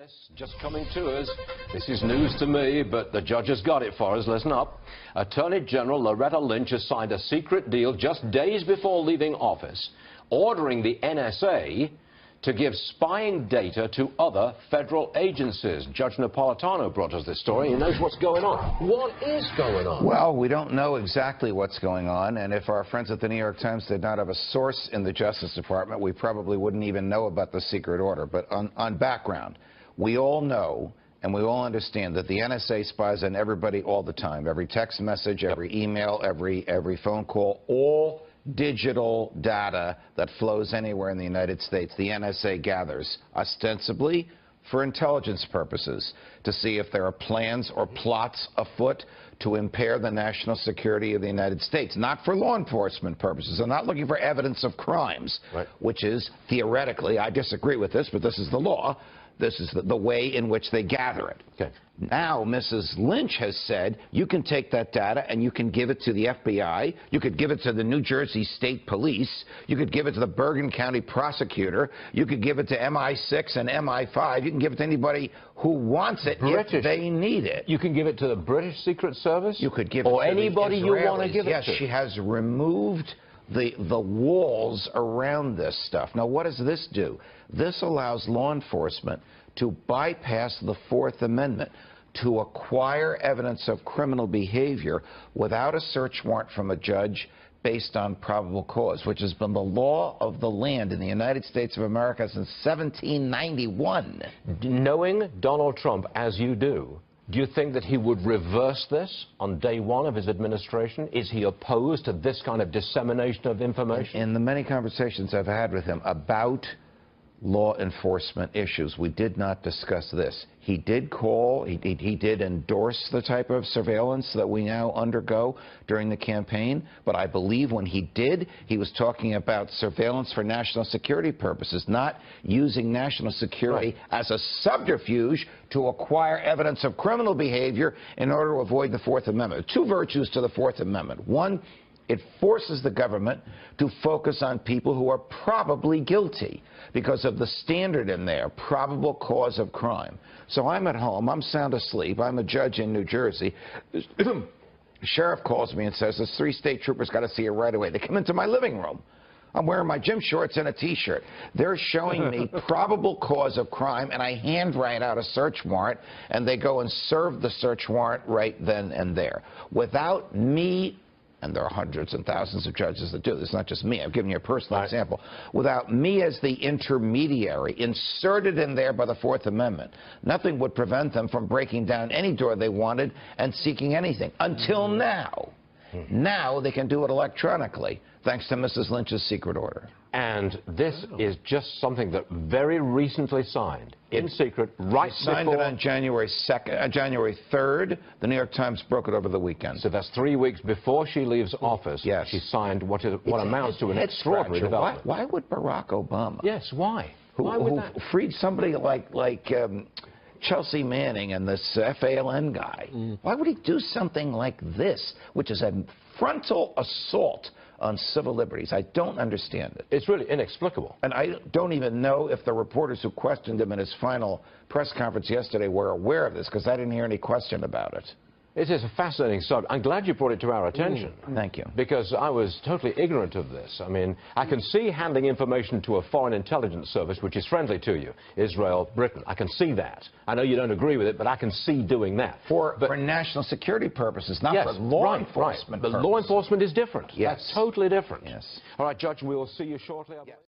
Yes, just coming to us. This is news to me, but the judge has got it for us. Listen up. Attorney General Lynch has signed a secret deal just days before leaving office, ordering the NSA to give spying data to other federal agencies. Judge Napolitano brought us this story. He knows what's going on. What is going on? Well, we don't know exactly what's going on, and if our friends at the New York Times did not have a source in the Justice Department, we probably wouldn't even know about the secret order. But on background, we all know and we all understand that the NSA spies on everybody all the time. Every text message, every email, every phone call, all digital data that flows anywhere in the United States, the NSA gathers, ostensibly for intelligence purposes, to see if there are plans or plots afoot to impair the national security of the United States, not for law enforcement purposes. They're not looking for evidence of crimes, right, which is theoretically, I disagree with this, but this is the law. This is the way in which they gather it. Okay. Now, Mrs. Lynch has said you can take that data and you can give it to the FBI, you could give it to the New Jersey State Police, you could give it to the Bergen County prosecutor, you could give it to MI6 and MI5, you can give it to anybody who wants it if they need it. You can give it to the British Secret Service? You could give it to anybody you want to give it to? Yes, she has removed the walls around this stuff. Now, what does this do? This allows law enforcement to bypass the Fourth Amendment, to acquire evidence of criminal behavior without a search warrant from a judge based on probable cause, which has been the law of the land in the United States of America since 1791. Knowing Donald Trump as you do you think that he would reverse this on day one of his administration? Is he opposed to this kind of dissemination of information? In the many conversations I've had with him about law enforcement issues, we did not discuss this. He did call, he did endorse the type of surveillance that we now undergo during the campaign, but I believe when he did, he was talking about surveillance for national security purposes, not using national security as a subterfuge to acquire evidence of criminal behavior in order to avoid the Fourth Amendment. Two virtues to the Fourth Amendment. One, it forces the government to focus on people who are probably guilty because of the standard in there, probable cause of crime. So I'm at home, I'm sound asleep, I'm a judge in New Jersey. The sheriff calls me and says, "There's 3 state troopers got to see you right away." They come into my living room. I'm wearing my gym shorts and a T-shirt. They're showing me probable cause of crime, and I handwrite out a search warrant, and they go and serve the search warrant right then and there. Without me, and there are hundreds and thousands of judges that do this, not just me. I'm giving you a personal example. Without me as the intermediary inserted in there by the Fourth Amendment, nothing would prevent them from breaking down any door they wanted and seeking anything. Until now. Now they can do it electronically, thanks to Mrs. Lynch's secret order. And this is just something that very recently signed, in secret, right before... signed it on January 3rd. The New York Times broke it over the weekend. So that's 3 weeks before she leaves office. Yes. She signed what amounts to an extraordinary development. Why would Barack Obama... Yes, why? Who freed somebody like Chelsea Manning and this FALN guy. Why would he do something like this, which is a frontal assault on civil liberties? I don't understand it. It's really inexplicable. And I don't even know if the reporters who questioned him in his final press conference yesterday were aware of this, because I didn't hear any question about it. It is a fascinating subject. I'm glad you brought it to our attention. Thank you. Because I was totally ignorant of this. I mean, I can see handing information to a foreign intelligence service which is friendly to you, Israel, Britain. I can see that. I know you don't agree with it, but I can see doing that. For national security purposes, not for law enforcement purposes. But law enforcement is different. Yes. That's totally different. Yes. All right, Judge, we will see you shortly.